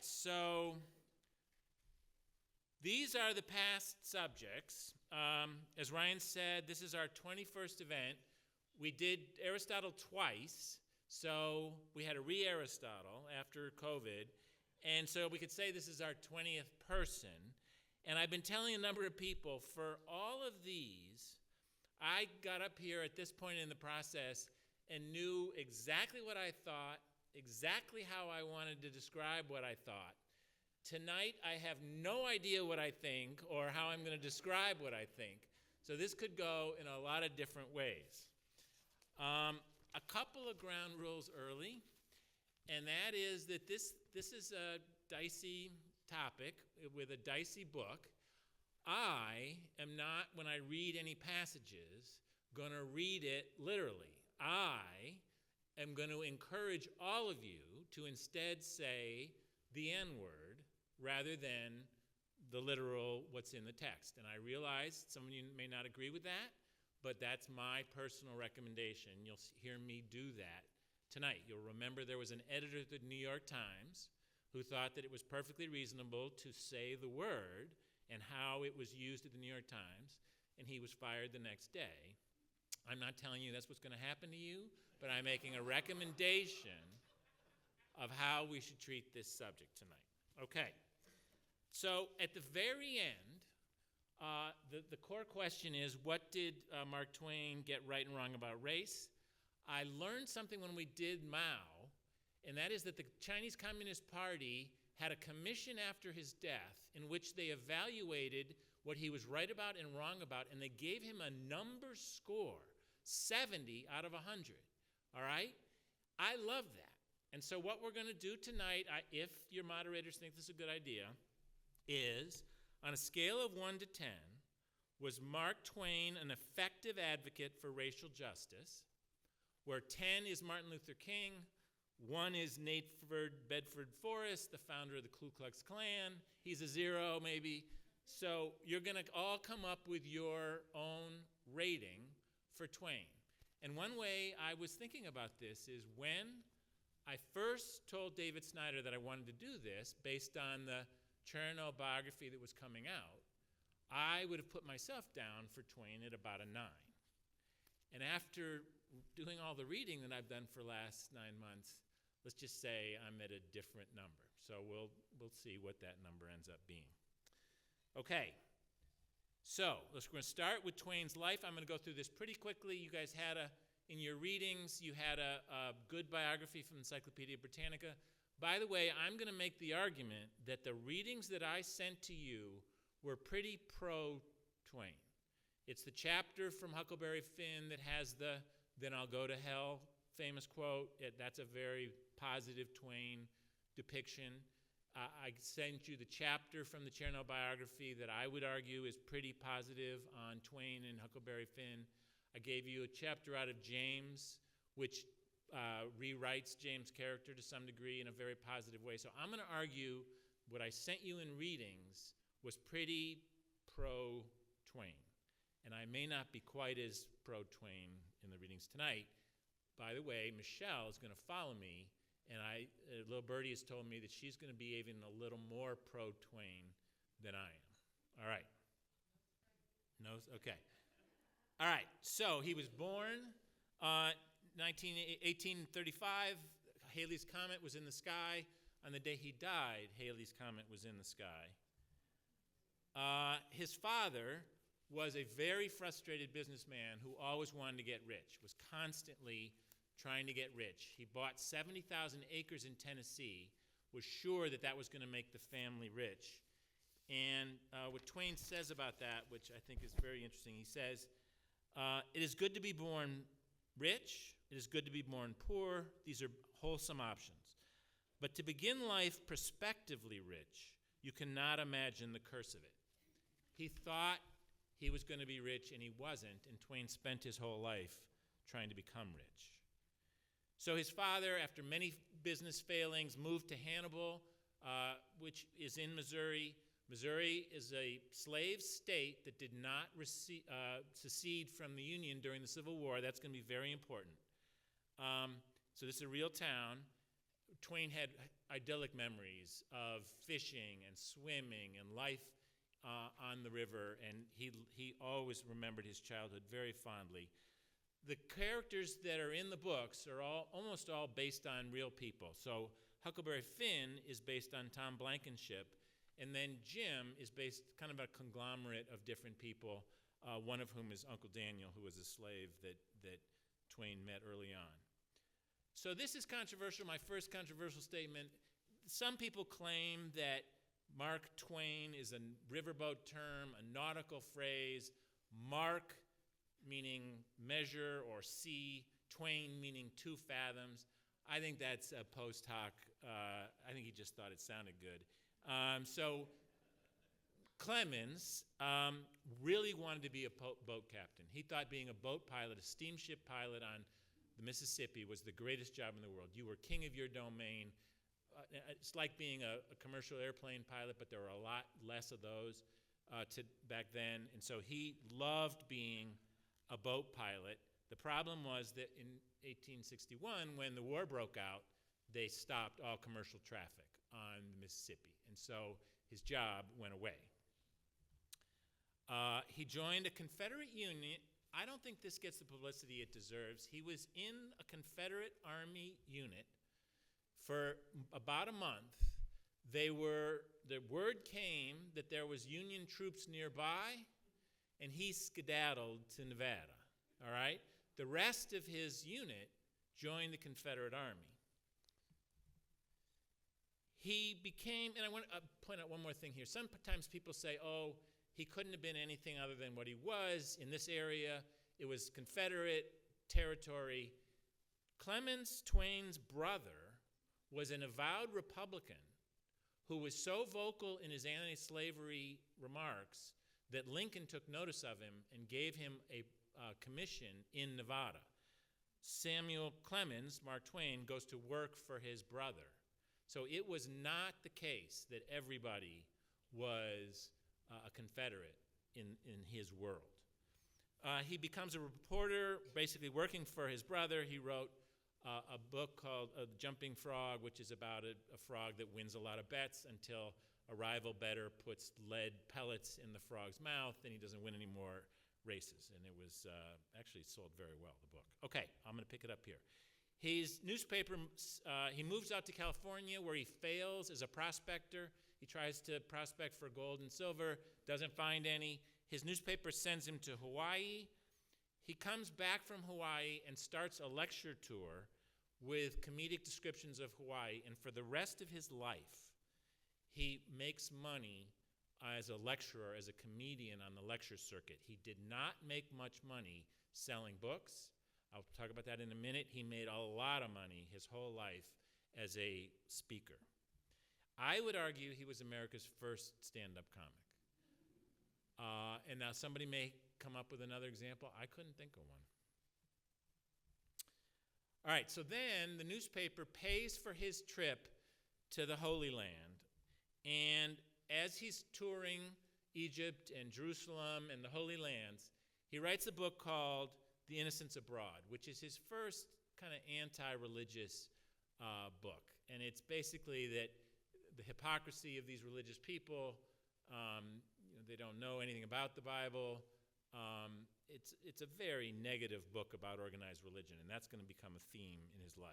so these are the past subjects. As Ryan said, this is our 21st event. We did Aristotle twice, so we had to re-Aristotle after COVID, and so we could say this is our 20th person. And I've been telling a number of people, for all of these, I got up here at this point in the process and knew exactly what I thought, exactly how I wanted to describe what I thought. Tonight, I have no idea what I think or how I'm going to describe what I think. So this could go in a lot of different ways. A couple of ground rules early, and that is that this is a dicey topic with a dicey book. I am not, when I read any passages, going to read it literally. I am going to encourage all of you to instead say the N-word rather than the literal what's in the text. And I realize some of you may not agree with that, but that's my personal recommendation. You'll hear me do that tonight. You'll remember there was an editor at the New York Times who thought that it was perfectly reasonable to say the word and how it was used at the New York Times, and he was fired the next day. I'm not telling you that's what's going to happen to you, but I'm making a recommendation of how we should treat this subject tonight. Okay, so at the very end, the core question is, what did Mark Twain get right and wrong about race? I learned something when we did Mao, and that is that the Chinese Communist Party had a commission after his death in which they evaluated what he was right about and wrong about, and they gave him a number score, 70 out of 100, all right? I love that. And so what we're going to do tonight, if your moderators think this is a good idea, is on a scale of 1 to 10, was Mark Twain an effective advocate for racial justice, where 10 is Martin Luther King, 1 is Nate Bedford Forrest, the founder of the Ku Klux Klan. He's a 0 maybe. So you're going to all come up with your own rating for Twain. And one way I was thinking about this is when I first told David Snyder that I wanted to do this based on the Chernow biography that was coming out, I would have put myself down for Twain at about a 9. And after doing all the reading that I've done for the last 9 months, let's just say I'm at a different number. So we'll see what that number ends up being. Okay, so we're going to start with Twain's life. I'm going to go through this pretty quickly. You guys had in your readings, you had a good biography from Encyclopedia Britannica. By the way, I'm going to make the argument that the readings that I sent to you were pretty pro-Twain. It's the chapter from Huckleberry Finn that has the "then I'll go to hell" famous quote. That's a very positive Twain depiction. I sent you the chapter from the Chernow biography that I would argue is pretty positive on Twain and Huckleberry Finn. I gave you a chapter out of James, which rewrites James' character to some degree in a very positive way. So I'm going to argue what I sent you in readings was pretty pro-Twain. And I may not be quite as pro-Twain in the readings tonight. By the way, Michelle is going to follow me, and little birdie has told me that she's going to be even a little more pro-Twain than I am. All right. No? Okay. All right. So he was born 1835. Halley's Comet was in the sky. On the day he died, Halley's Comet was in the sky. His father was a very frustrated businessman who always wanted to get rich, was constantly trying to get rich. He bought 70,000 acres in Tennessee, was sure that that was going to make the family rich. And what Twain says about that, which I think is very interesting, he says, it is good to be born rich, it is good to be born poor, these are wholesome options. But to begin life prospectively rich, you cannot imagine the curse of it. He thought he was going to be rich, and he wasn't, and Twain spent his whole life trying to become rich. So his father, after many business failings, moved to Hannibal, which is in Missouri. Missouri is a slave state that did not secede from the Union during the Civil War. That's going to be very important. So this is a real town. Twain had idyllic memories of fishing and swimming and life on the river, and he always remembered his childhood very fondly. The characters that are in the books are almost all based on real people. So Huckleberry Finn is based on Tom Blankenship, and then Jim is based kind of a conglomerate of different people, one of whom is Uncle Daniel, who was a slave that Twain met early on. So this is controversial, my first controversial statement. Some people claim that Mark Twain is a riverboat term, a nautical phrase, Mark meaning measure or sea, Twain meaning 2 fathoms. I think that's a post hoc. I think he just thought it sounded good. So Clemens really wanted to be a boat captain. He thought being a boat pilot, a steamship pilot on the Mississippi was the greatest job in the world. You were king of your domain. It's like being a commercial airplane pilot, but there were a lot less of those back then. And so he loved being a boat pilot. The problem was that in 1861, when the war broke out, they stopped all commercial traffic on the Mississippi. And so his job went away. He joined a Confederate unit. I don't think this gets the publicity it deserves. He was in a Confederate Army unit for about a month. The word came that there was Union troops nearby, and he skedaddled to Nevada, all right? The rest of his unit joined the Confederate Army. He became, and I want to point out one more thing here. Sometimes people say, oh, he couldn't have been anything other than what he was in this area. It was Confederate territory. Clemens Twain's brother was an avowed Republican who was so vocal in his anti-slavery remarks that Lincoln took notice of him and gave him a commission in Nevada. Samuel Clemens, Mark Twain, goes to work for his brother. So it was not the case that everybody was a Confederate in his world. He becomes a reporter, basically working for his brother. He wrote a book called Jumping Frog, which is about a frog that wins a lot of bets until a rival bettor puts lead pellets in the frog's mouth, and he doesn't win any more races. And it was actually sold very well, the book. Okay, I'm going to pick it up here. His newspaper, he moves out to California where he fails as a prospector. He tries to prospect for gold and silver, doesn't find any. His newspaper sends him to Hawaii. He comes back from Hawaii and starts a lecture tour with comedic descriptions of Hawaii, and for the rest of his life, he makes money as a lecturer, as a comedian on the lecture circuit. He did not make much money selling books. I'll talk about that in a minute. He made a lot of money his whole life as a speaker. I would argue he was America's first stand-up comic. And now somebody may come up with another example. I couldn't think of one. All right, so then the newspaper pays for his trip to the Holy Land. And as he's touring Egypt and Jerusalem and the Holy Lands, he writes a book called The Innocents Abroad, which is his first kind of anti-religious book. And it's basically that the hypocrisy of these religious people, they don't know anything about the Bible. It's a very negative book about organized religion, and that's going to become a theme in his life.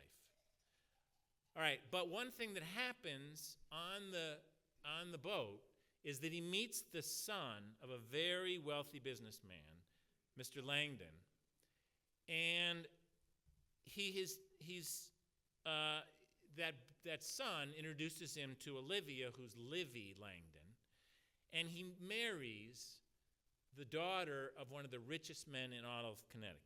All right, but one thing that happens on the boat is that he meets the son of a very wealthy businessman, Mr. Langdon, and that son introduces him to Olivia, who's Livy Langdon, and he marries the daughter of one of the richest men in all of Connecticut,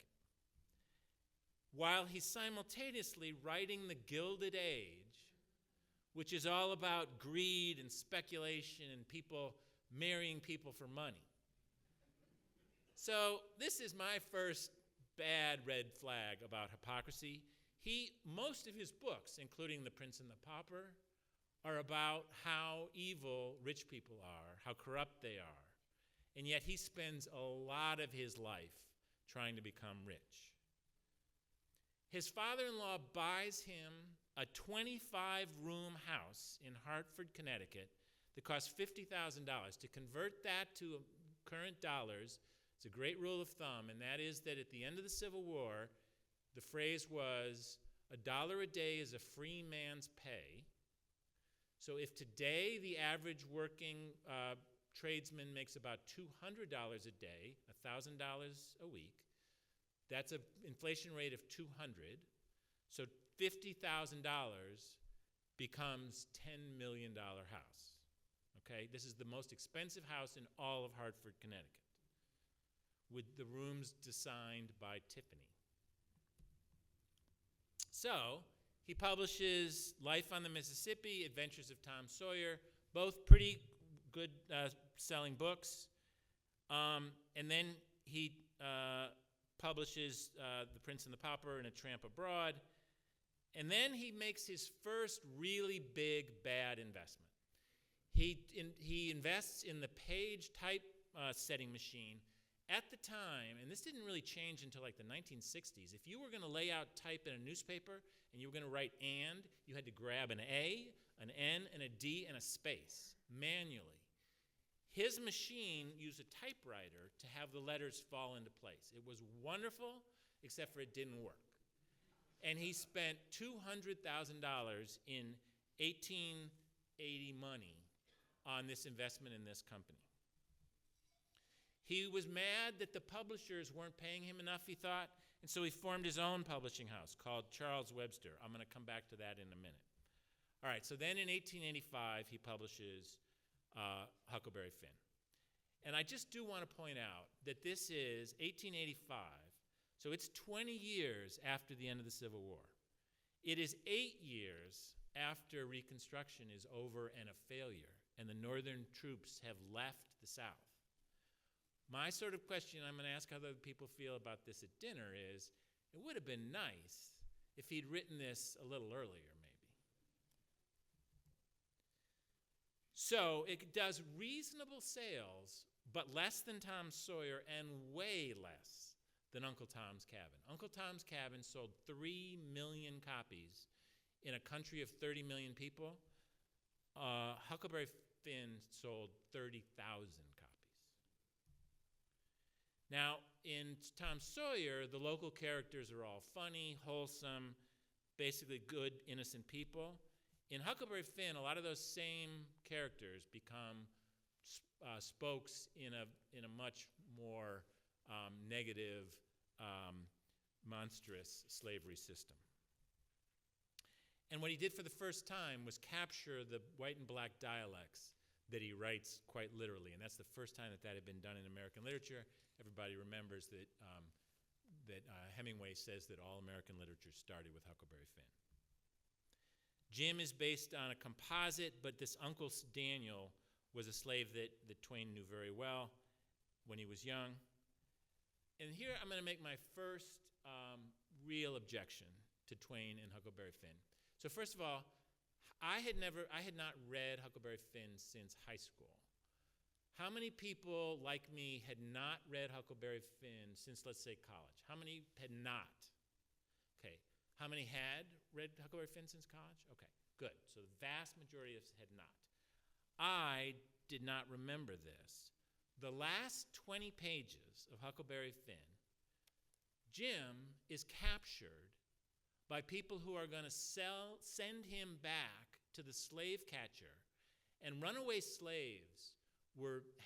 while he's simultaneously writing The Gilded Age, which is all about greed and speculation and people marrying people for money. So this is my first bad red flag about hypocrisy. Most of his books, including The Prince and the Pauper, are about how evil rich people are, how corrupt they are. And yet he spends a lot of his life trying to become rich. His father-in-law buys him a 25-room house in Hartford, Connecticut that cost $50,000. To convert that to current dollars, it's a great rule of thumb, and that is that at the end of the Civil War, the phrase was, $1 a day is a free man's pay. So if today the average working tradesman makes about $200 a day, $1,000 a week, that's an inflation rate of 200. So $50,000 becomes $10 million house. Okay, this is the most expensive house in all of Hartford, Connecticut, with the rooms designed by Tiffany. So he publishes Life on the Mississippi, Adventures of Tom Sawyer, both pretty good selling books. And then he publishes The Prince and the Pauper and A Tramp Abroad. And then he makes his first really big, bad investment. He invests in the Page type setting machine. At the time, and this didn't really change until like the 1960s, if you were going to lay out type in a newspaper and you were going to write "and," you had to grab an A, an N, and a D, and a space manually. His machine used a typewriter to have the letters fall into place. It was wonderful, except for it didn't work. And he spent $200,000 in 1880 money on this investment in this company. He was mad that the publishers weren't paying him enough, he thought, and so he formed his own publishing house called Charles Webster. I'm going to come back to that in a minute. All right, so then in 1885, he publishes Huckleberry Finn. And I just do want to point out that this is 1885, so it's 20 years after the end of the Civil War. It is 8 years after Reconstruction is over and a failure, and the Northern troops have left the South. My sort of question I'm going to ask other people feel about this at dinner is, it would have been nice if he'd written this a little earlier, maybe. So it does reasonable sales, but less than Tom Sawyer and way less than Uncle Tom's Cabin. Uncle Tom's Cabin sold 3 million copies in a country of 30 million people. Huckleberry Finn sold 30,000 copies. Now, in Tom Sawyer, the local characters are all funny, wholesome, basically good, innocent people. In Huckleberry Finn, a lot of those same characters become spokes in a much more negative, monstrous slavery system. And what he did for the first time was capture the white and black dialects that he writes quite literally, and that's the first time that had been done in American literature. Everybody remembers that Hemingway says that all American literature started with Huckleberry Finn. Jim is based on a composite, but this Uncle Daniel was a slave that Twain knew very well when he was young. And here I'm going to make my first real objection to Twain and Huckleberry Finn. So first of all, I had not read Huckleberry Finn since high school. How many people like me had not read Huckleberry Finn since, let's say, college? How many had not? Okay. How many had read Huckleberry Finn since college? Okay, good. So the vast majority of us had not. I did not remember this. The last 20 pages of Huckleberry Finn, Jim is captured by people who are going to send him back to the slave catcher, and runaway slaves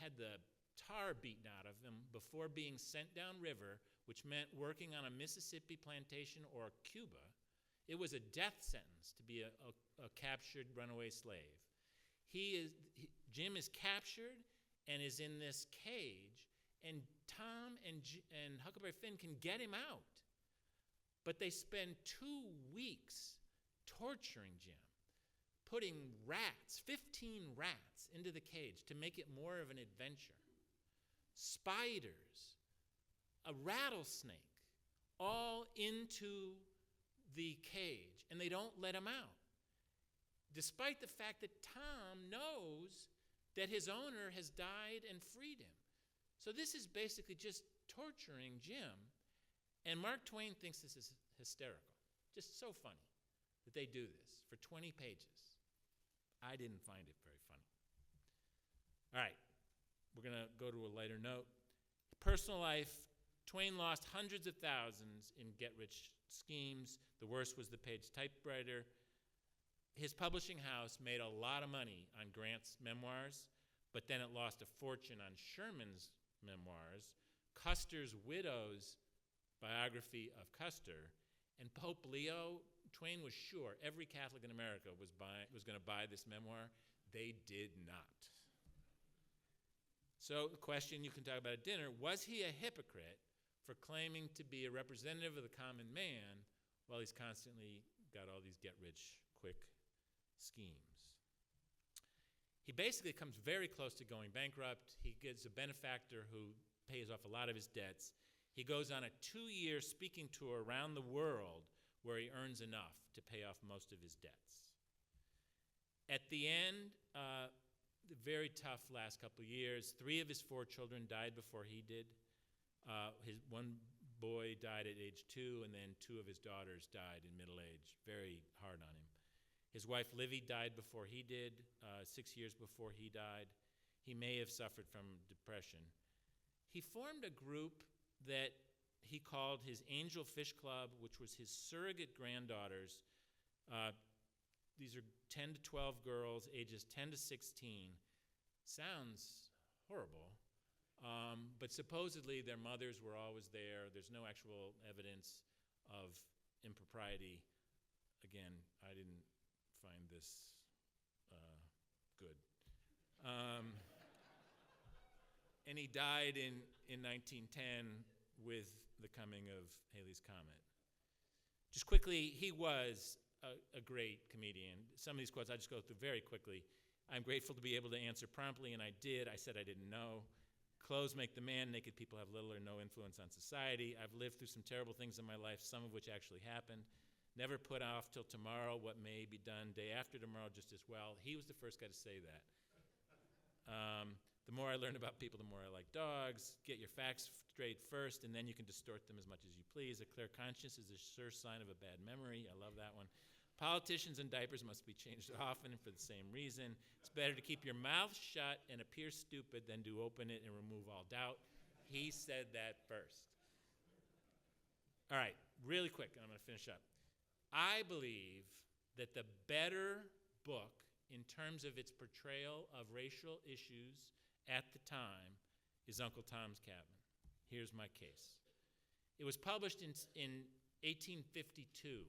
had the tar beaten out of them before being sent downriver, which meant working on a Mississippi plantation or Cuba. It was a death sentence to be a captured runaway slave. Jim is captured and is in this cage, and Tom and Huckleberry Finn can get him out. But they spend 2 weeks torturing Jim, putting 15 rats into the cage to make it more of an adventure. Spiders, a rattlesnake, all into the cage, and they don't let him out. Despite the fact that Tom knows that his owner has died and freed him. So this is basically just torturing Jim. And Mark Twain thinks this is hysterical, just so funny, that they do this for 20 pages. I didn't find it very funny. All right, we're going to go to a lighter note. Personal life, Twain lost hundreds of thousands in get-rich schemes. The worst was the Page typewriter. His publishing house made a lot of money on Grant's memoirs, but then it lost a fortune on Sherman's memoirs, Custer's widow's biography of Custer, and Pope Leo. Twain was sure every Catholic in America was going to buy this memoir. They did not. So the question you can talk about at dinner, was he a hypocrite for claiming to be a representative of the common man while he's constantly got all these get-rich-quick schemes? He basically comes very close to going bankrupt. He gets a benefactor who pays off a lot of his debts. He goes on a 2-year speaking tour around the world where he earns enough to pay off most of his debts. At the end, the very tough last couple of years, 3 of his 4 children died before he did. His one boy died at age 2, and then 2 of his daughters died in middle age. Very hard on him. His wife Livy died before he did, 6 years before he died. He may have suffered from depression. He formed a group that he called his Angel Fish Club, which was his surrogate granddaughters. These are 10 to 12 girls, ages 10 to 16. Sounds horrible, but supposedly their mothers were always there. There's no actual evidence of impropriety. Again, I didn't find this good. And he died in 1910 with the coming of Halley's Comet. Just quickly, he was a great comedian. Some of these quotes I just go through very quickly. I'm grateful to be able to answer promptly, and I did. I said I didn't know. Clothes make the man. Naked people have little or no influence on society. I've lived through some terrible things in my life, some of which actually happened. Never put off till tomorrow what may be done day after tomorrow just as well. He was the first guy to say that. The more I learn about people, the more I like dogs. Get your facts straight first, and then you can distort them as much as you please. A clear conscience is a sure sign of a bad memory. I love that one. Politicians and diapers must be changed often for the same reason. It's better to keep your mouth shut and appear stupid than to open it and remove all doubt. He said that first. All right, really quick, and I'm going to finish up. I believe that the better book in terms of its portrayal of racial issues at the time is Uncle Tom's Cabin. Here's my case. It was published in 1852,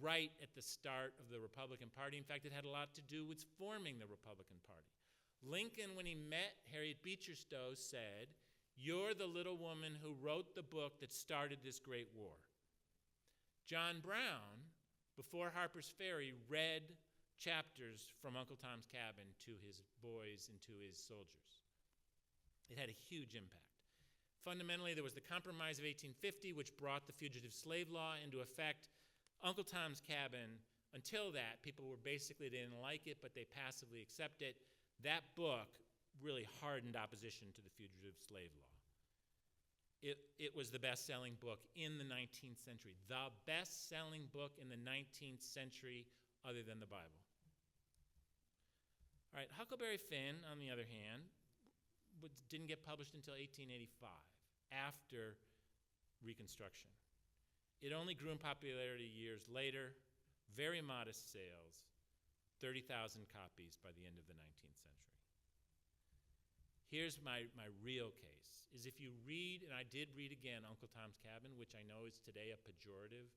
right at the start of the Republican Party. In fact, it had a lot to do with forming the Republican Party. Lincoln, when he met Harriet Beecher Stowe, said, "You're the little woman who wrote the book that started this great war." John Brown, before Harper's Ferry, read chapters from Uncle Tom's Cabin to his boys and to his soldiers. It had a huge impact. Fundamentally, there was the Compromise of 1850, which brought the Fugitive Slave Law into effect. Uncle Tom's Cabin, until that, people were basically, they didn't like it, but they passively accept it. That book really hardened opposition to the Fugitive Slave Law. It was the best-selling book in the 19th century. The best-selling book in the 19th century other than the Bible. All right, Huckleberry Finn, on the other hand, didn't get published until 1885, after Reconstruction. It only grew in popularity years later, very modest sales, 30,000 copies by the end of the 19th century. Here's my real case, is if you read, and I did read again Uncle Tom's Cabin, which I know is today a pejorative.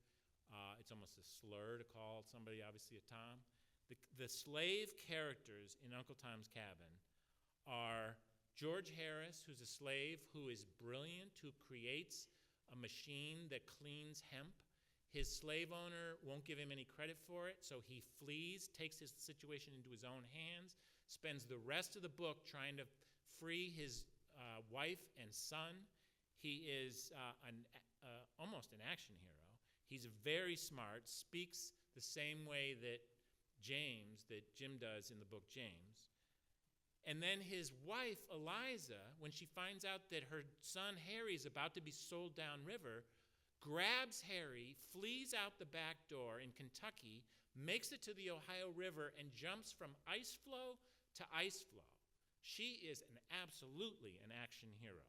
It's almost a slur to call somebody obviously a Tom. The slave characters in Uncle Tom's Cabin are George Harris, who's a slave who is brilliant, who creates a machine that cleans hemp. His slave owner won't give him any credit for it, so he flees, takes his situation into his own hands, spends the rest of the book trying to free his wife and son. He is almost an action hero. He's very smart, speaks the same way that Jim does in the book James. And then his wife, Eliza, when she finds out that her son Harry is about to be sold downriver, grabs Harry, flees out the back door in Kentucky, makes it to the Ohio River, and jumps from ice floe to ice floe. She is absolutely an action hero.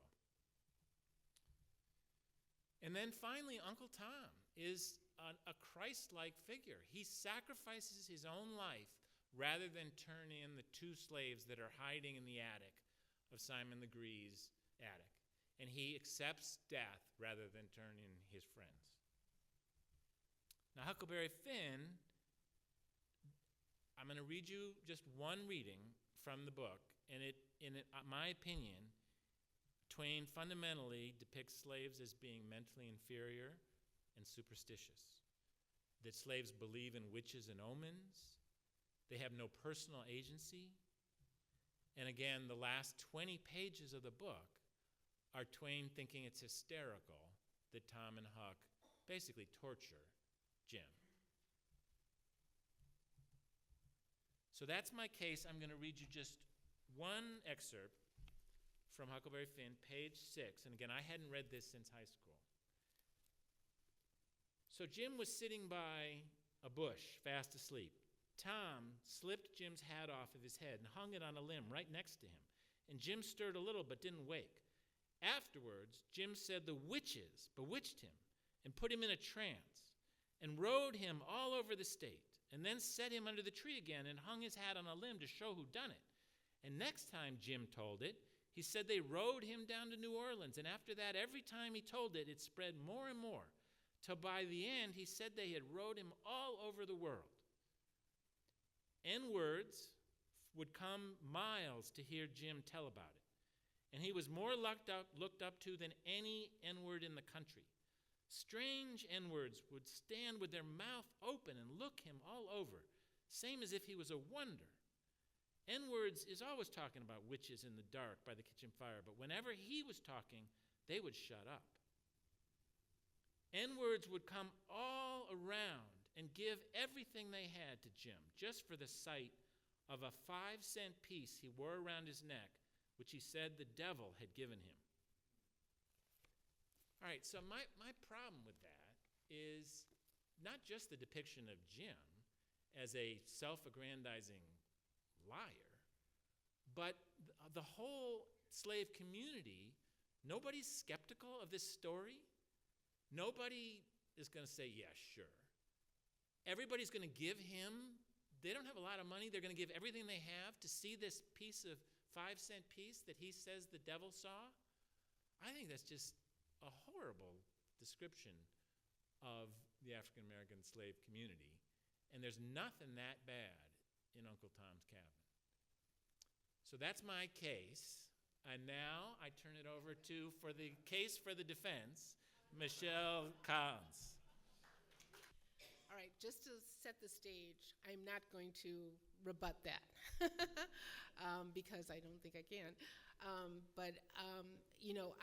And then finally, Uncle Tom is a Christ-like figure. He sacrifices his own life rather than turn in the 2 slaves that are hiding in the attic of Simon Legree's attic. And he accepts death rather than turn in his friends. Now, Huckleberry Finn, I'm going to read you just one reading from the book, and in my opinion, Twain fundamentally depicts slaves as being mentally inferior and superstitious, that slaves believe in witches and omens, they have no personal agency, and again, the last 20 pages of the book are Twain thinking it's hysterical that Tom and Huck basically torture Jim. So that's my case. I'm going to read you just one excerpt from Huckleberry Finn, page 6. And again, I hadn't read this since high school. So Jim was sitting by a bush, fast asleep. Tom slipped Jim's hat off of his head and hung it on a limb right next to him. And Jim stirred a little but didn't wake. Afterwards, Jim said the witches bewitched him and put him in a trance and rode him all over the state, and then set him under the tree again and hung his hat on a limb to show who done it. And next time Jim told it, he said they rode him down to New Orleans, and after that, every time he told it, it spread more and more, till by the end he said they had rode him all over the world. N-words would come miles to hear Jim tell about it, and he was more looked up to than any N-word in the country. Strange N-words would stand with their mouth open and look him all over, same as if he was a wonder. N-words is always talking about witches in the dark by the kitchen fire, but whenever he was talking, they would shut up. N-words would come all around and give everything they had to Jim, just for the sight of a 5-cent piece he wore around his neck, which he said the devil had given him. All right, so my problem with that is not just the depiction of Jim as a self-aggrandizing liar, but the whole slave community. Nobody's skeptical of this story. Nobody is going to say, yeah, sure. Everybody's going to give him, they don't have a lot of money, they're going to give everything they have to see this piece of 5-cent piece that he says the devil saw. I think that's just a horrible description of the African American slave community, and there's nothing that bad in Uncle Tom's Cabin. So that's my case, and now I turn it over to, for the case for the defense, Michelle Collins. All right, just to set the stage, I'm not going to rebut that because I don't think I can.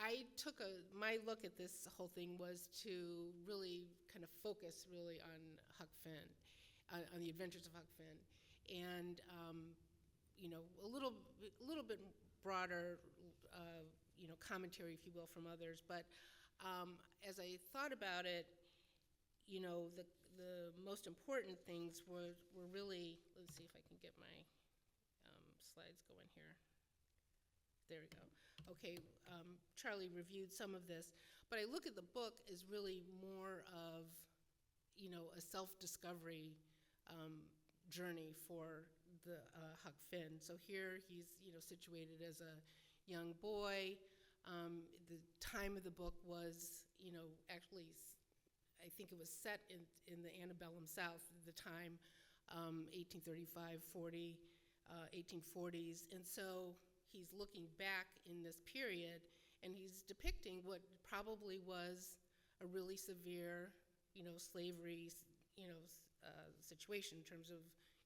I took my look at this whole thing was to really kind of focus really on Huck Finn, on the adventures of Huck Finn, and a little bit broader, commentary, if you will, from others. But as I thought about it, the most important things were really, let's see if I can get my slides going here. There we go. Okay, Charlie reviewed some of this, but I look at the book as really more of, a self-discovery journey for the Huck Finn. So here he's, situated as a young boy. The time of the book was, actually, I think it was set in the antebellum South at the time, 1835, 40, 1840s, and so he's looking back in this period, and he's depicting what probably was a really severe, slavery, situation in terms of,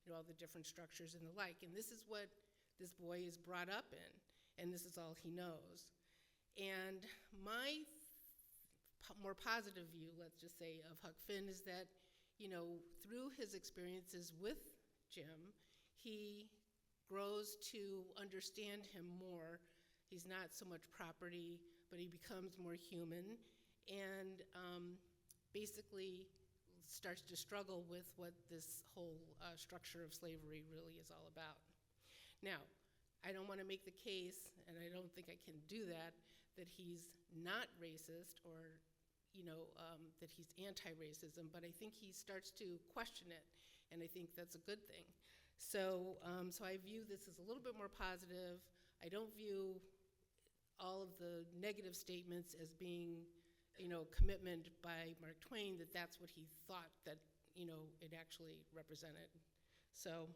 all the different structures and the like. And this is what this boy is brought up in, and this is all he knows. And my more positive view, let's just say, of Huck Finn is that, through his experiences with Jim, he grows to understand him more. He's not so much property, but he becomes more human, and basically starts to struggle with what this whole structure of slavery really is all about. Now, I don't want to make the case, and I don't think I can do that, that he's not racist or, that he's anti-racism, but I think he starts to question it, and I think that's a good thing. So I view this as a little bit more positive. I don't view all of the negative statements as being, commitment by Mark Twain that that's what he thought that, it actually represented. So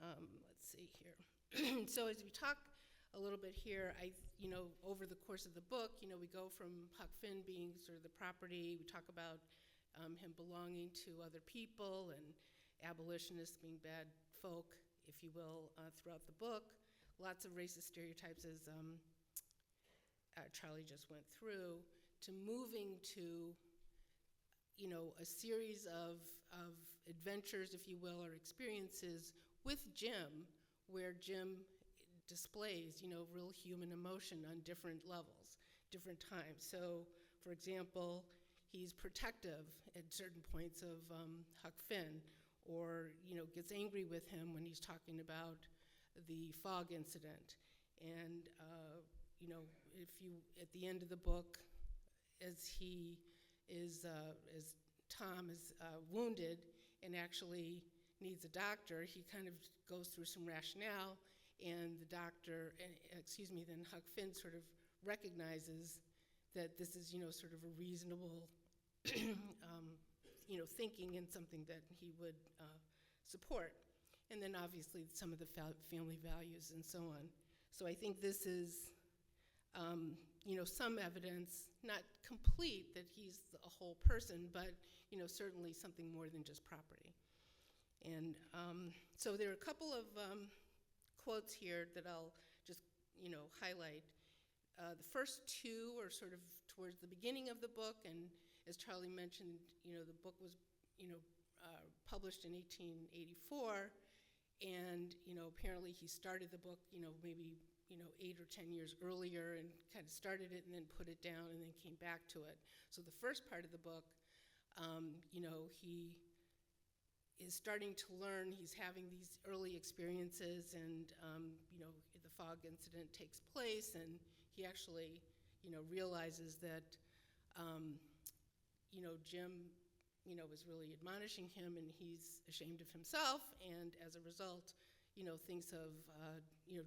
let's see here. So as we talk a little bit here, over the course of the book, we go from Huck Finn being sort of the property. We talk about him belonging to other people and abolitionists being bad folk, if you will, throughout the book. Lots of racist stereotypes, as Charlie just went through, to moving to, a series of adventures, if you will, or experiences with Jim, where Jim displays, real human emotion on different levels, different times. So, for example, he's protective at certain points of Huck Finn, or, gets angry with him when he's talking about the fog incident. And, if you, at the end of the book, as he is, as Tom is wounded and actually needs a doctor, he kind of goes through some rationale, and the doctor, then Huck Finn sort of recognizes that this is, sort of a reasonable, thinking and something that he would support. And then obviously some of the family values and so on. So I think this is, some evidence, not complete that he's a whole person, but, certainly something more than just property. And so there are a couple of quotes here that I'll just, highlight. The first two are sort of towards the beginning of the book, and as Charlie mentioned, the book was, published in 1884, and, apparently he started the book, maybe, 8 or 10 years earlier, and kind of started it and then put it down and then came back to it. So the first part of the book, he is starting to learn. He's having these early experiences, and the fog incident takes place, and he actually realizes that Jim is really admonishing him, and he's ashamed of himself, and as a result thinks of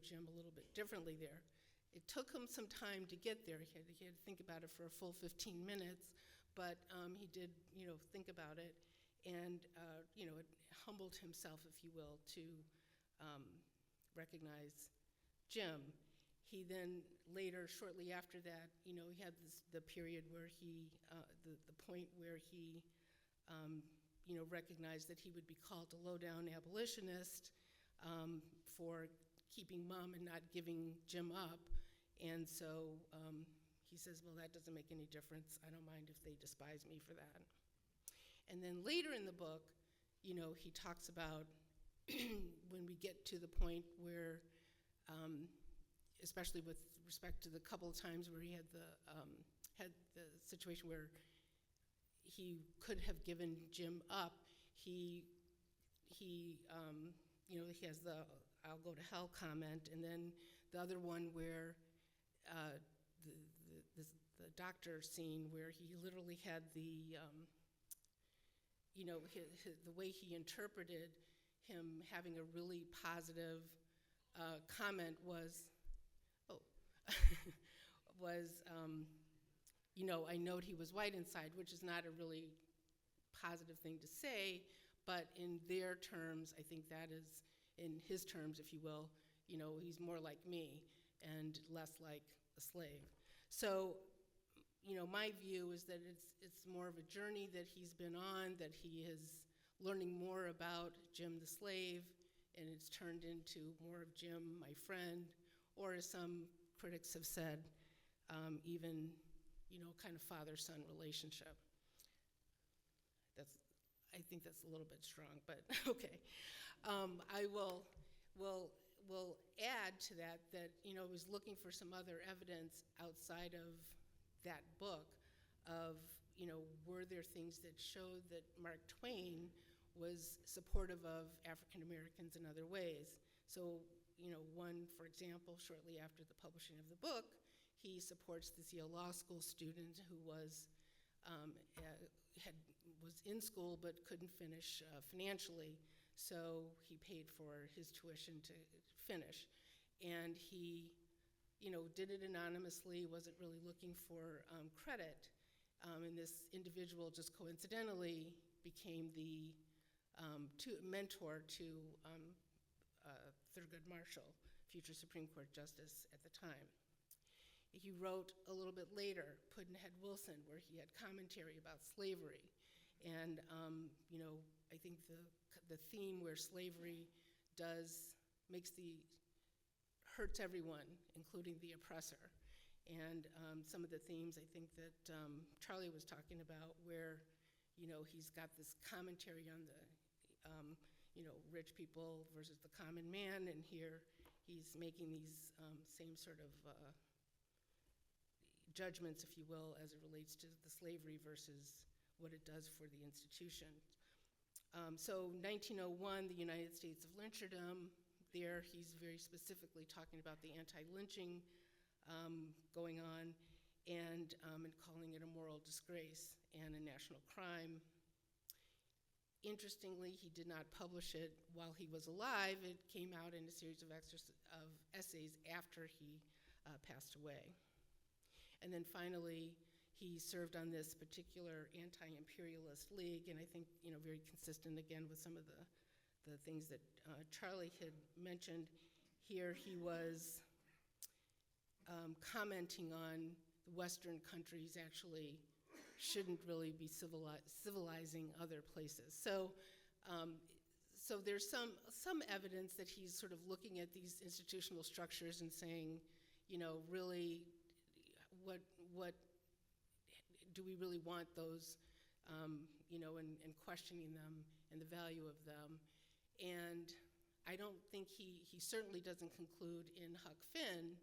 Jim a little bit differently there. It took him some time to get there. He had to think about it for a full 15 minutes, but he did think about it, and it humbled himself, if you will, to recognize Jim. He then later, shortly after that, he had the period where he, the point where he, recognized that he would be called a low-down abolitionist for keeping mum and not giving Jim up. And so he says, well, that doesn't make any difference. I don't mind if they despise me for that. And then later in the book, he talks about when we get to the point where, especially with respect to the couple of times where he had the situation where he could have given Jim up, he has the "I'll go to hell" comment, and then the other one where the doctor scene where he literally had the the way he interpreted him having a really positive comment was, I note he was white inside, which is not a really positive thing to say, but in their terms, I think that is, in his terms, if you will, he's more like me and less like a slave. So, my view is that it's more of a journey that he's been on, that he is learning more about Jim the slave, and it's turned into more of Jim, my friend, or as some critics have said, even, kind of father-son relationship. I think that's a little bit strong, but okay. I will add to that I was looking for some other evidence outside of that book of, were there things that showed that Mark Twain was supportive of African Americans in other ways? So, one, for example, shortly after the publishing of the book, he supports this Yale Law School student who was in school but couldn't finish financially, so he paid for his tuition to finish. And he, did it anonymously, wasn't really looking for credit. And this individual just coincidentally became the mentor to Thurgood Marshall, future Supreme Court Justice at the time. He wrote a little bit later, Pudd'nhead Wilson, where he had commentary about slavery. And, I think the theme where slavery hurts everyone, including the oppressor. And some of the themes I think that Charlie was talking about, where, he's got this commentary on the, rich people versus the common man, and here he's making these same sort of judgments, if you will, as it relates to the slavery versus what it does for the institution. So 1901, the United States of Lyncherdom, there he's very specifically talking about the anti-lynching going on and calling it a moral disgrace and a national crime. Interestingly, he did not publish it while he was alive. It came out in a series of essays after he passed away. And then finally, he served on this particular anti-imperialist league, and I think, very consistent again with some of the things that Charlie had mentioned. Here he was commenting on the Western countries actually shouldn't really be civilizing other places. So there's some evidence that he's sort of looking at these institutional structures and saying, really, what do we really want those, and questioning them and the value of them. And I don't think he certainly doesn't conclude in Huck Finn.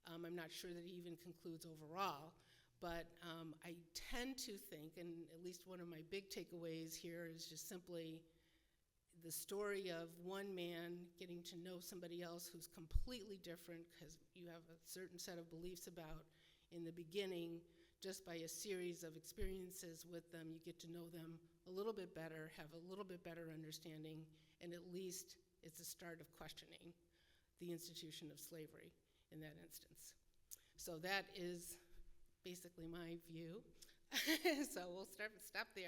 I'm not sure that he even concludes overall, but I tend to think, and at least one of my big takeaways here is just simply the story of one man getting to know somebody else who's completely different because you have a certain set of beliefs about in the beginning. Just by a series of experiences with them, you get to know them a little bit better, have a little bit better understanding, and at least it's a start of questioning the institution of slavery in that instance. So that is basically my view. So we'll stop there.